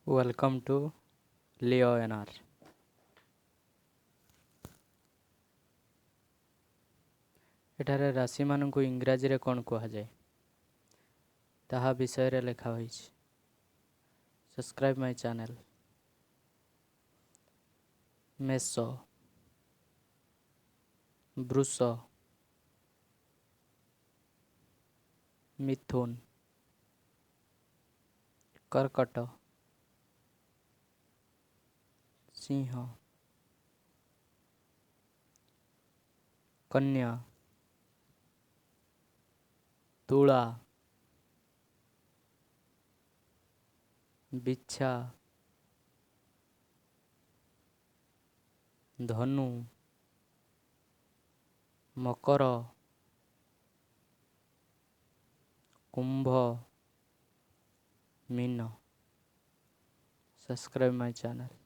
Welcome to Leo NR। ଏଠାରେ ରାଶିମାନଙ୍କୁ ଇଂରାଜୀରେ କ'ଣ କୁହାଯାଏ ତାହା ବିଷୟରେ ଲେଖା ହୋଇଛି। ସବସ୍କ୍ରାଇବ୍ ମାଇ ଚ୍ୟାନେଲ। ମେଷ, ବୃଷ, ମିଥୁନ, କର୍କଟ, ସିଂହ, କନ୍ୟା, ତୁଳା, ବିଛା, ଧନୁ, ମକର, କୁମ୍ଭ, ମୀନ। ସବସ୍କ୍ରାଇବ୍ ମାଇ ଚ୍ୟାନେଲ।